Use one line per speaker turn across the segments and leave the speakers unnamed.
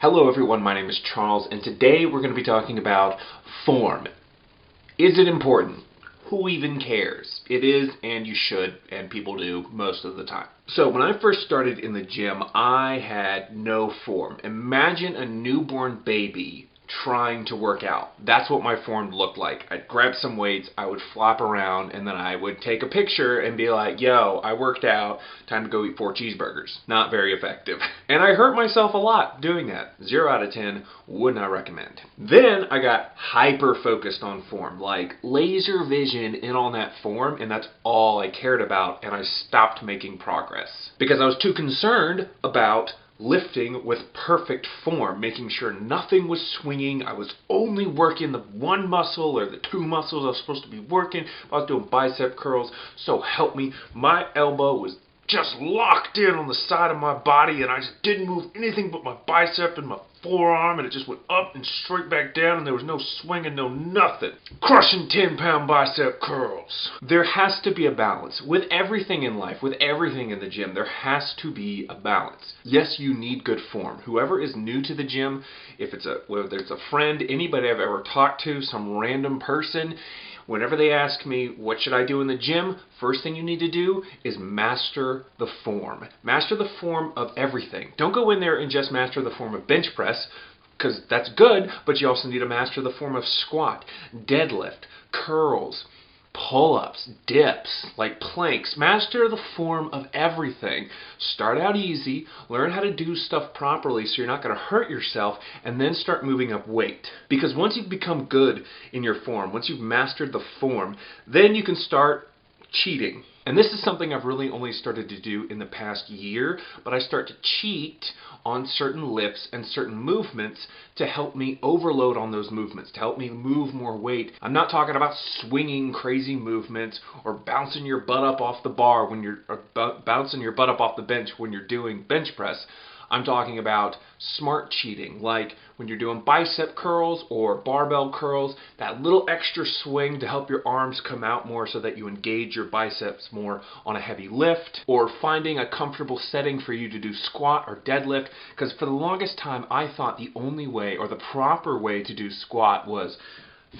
Hello everyone, my name is Charles, and today we're going to be talking about form. Is it important? Who even cares? It is, and you should, and people do most of the time. So when I first started in the gym, I had no form. Imagine a newborn baby trying to work out. That's what my form looked like. I'd grab some weights, I would flop around, and then I would take a picture and be like, yo, I worked out, time to go eat 4 cheeseburgers. Not very effective. And I hurt myself a lot doing that. 0 out of 10, would not recommend. Then I got hyper focused on form, like laser vision in on that form, and that's all I cared about, and I stopped making progress. Because I was too concerned about lifting with perfect form, making sure nothing was swinging. I was only working the one muscle or the 2 muscles I was supposed to be working. I was doing bicep curls. So help me, my elbow was just locked in on the side of my body, and I just didn't move anything but my bicep and my forearm, and it just went up and straight back down, and there was no swinging, no nothing. Crushing 10-pound bicep curls. There has to be a balance. With everything in life, with everything in the gym, there has to be a balance. Yes, you need good form. Whoever is new to the gym, whether it's a friend, anybody I've ever talked to, some random person, whenever they ask me, what should I do in the gym? First thing you need to do is master the form. Master the form of everything. Don't go in there and just master the form of bench press, because that's good, but you also need to master the form of squat, deadlift, curls, pull-ups, dips, like planks. Master the form of everything. Start out easy, learn how to do stuff properly so you're not going to hurt yourself, and then start moving up weight. Because once you've become good in your form, once you've mastered the form, then you can start cheating. And this is something I've really only started to do in the past year, but I start to cheat on certain lifts and certain movements to help me overload on those movements, to help me move more weight. I'm not talking about swinging crazy movements or bouncing your butt up off the bar when you're bouncing your butt up off the bench when you're doing bench press. I'm talking about smart cheating, like when you're doing bicep curls or barbell curls, that little extra swing to help your arms come out more so that you engage your biceps more on a heavy lift, or finding a comfortable setting for you to do squat or deadlift, because for the longest time I thought the only way or the proper way to do squat was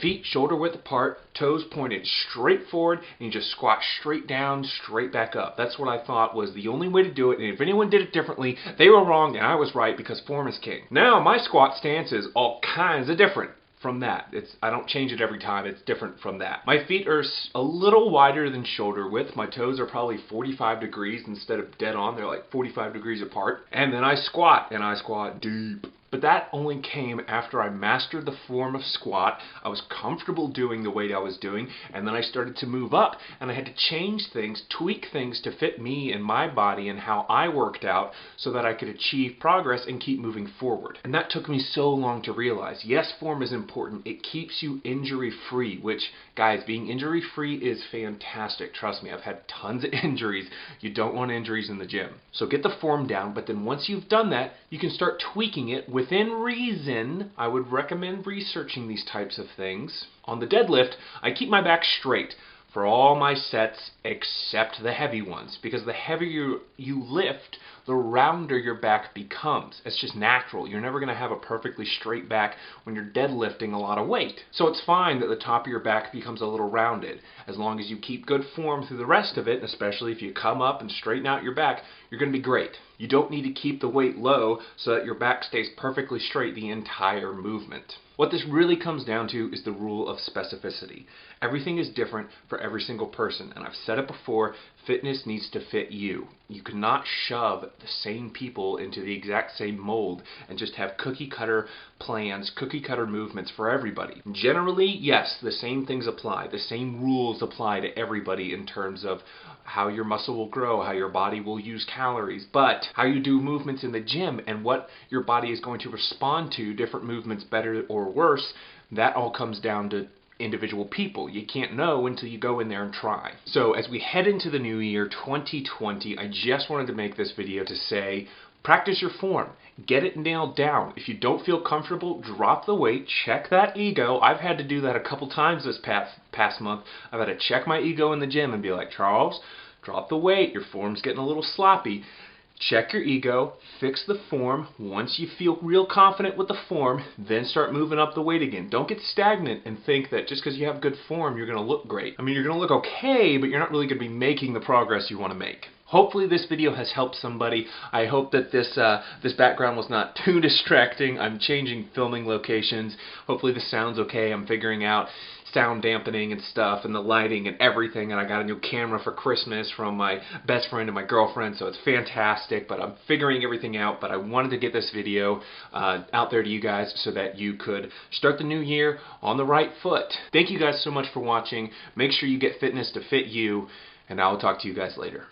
feet shoulder width apart, toes pointed straight forward, and you just squat straight down, straight back up. That's what I thought was the only way to do it, and if anyone did it differently, they were wrong and I was right, because form is king. Now my squat stance is all kinds of different from that. I don't change it every time, it's different from that. My feet are a little wider than shoulder width. My toes are probably 45 degrees instead of dead on. They're like 45 degrees apart. And then I squat, and I squat deep. But that only came after I mastered the form of squat. I was comfortable doing the weight I was doing, and then I started to move up, and I had to change things, tweak things to fit me and my body and how I worked out so that I could achieve progress and keep moving forward. And that took me so long to realize. Yes, form is important. It keeps you injury-free, which, guys, being injury-free is fantastic. Trust me, I've had tons of injuries. You don't want injuries in the gym. So get the form down, but then once you've done that, you can start tweaking it within reason. I would recommend researching these types of things. On the deadlift, I keep my back straight for all my sets except the heavy ones, because the heavier you lift, the rounder your back becomes. It's just natural. You're never going to have a perfectly straight back when you're deadlifting a lot of weight. So it's fine that the top of your back becomes a little rounded. As long as you keep good form through the rest of it, especially if you come up and straighten out your back, you're going to be great. You don't need to keep the weight low so that your back stays perfectly straight the entire movement. What this really comes down to is the rule of specificity. Everything is different for every single person, and I've said it before, fitness needs to fit you. You cannot shove the same people into the exact same mold and just have cookie cutter plans, cookie cutter movements for everybody. Generally, yes, the same things apply. The same rules apply to everybody in terms of how your muscle will grow, how your body will use calories, but how you do movements in the gym and what your body is going to respond to, different movements better or worse, that all comes down to individual people. You can't know until you go in there and try. So as we head into the new year, 2020, I just wanted to make this video to say, practice your form. Get it nailed down. If you don't feel comfortable, drop the weight, check that ego. I've had to do that a couple times this past month. I've had to check my ego in the gym and be like, Charles, drop the weight. Your form's getting a little sloppy. Check your ego, fix the form. Once you feel real confident with the form, then start moving up the weight again. Don't get stagnant and think that just because you have good form, you're going to look great. I mean, you're going to look okay, but you're not really going to be making the progress you want to make. Hopefully this video has helped somebody. I hope that this background was not too distracting. I'm changing filming locations. Hopefully this sounds okay. I'm figuring out sound dampening and stuff and the lighting and everything, and I got a new camera for Christmas from my best friend and my girlfriend, so it's fantastic, but I'm figuring everything out. But I wanted to get this video out there to you guys so that you could start the new year on the right foot. Thank you guys so much for watching. Make sure you get fitness to fit you, and I'll talk to you guys later.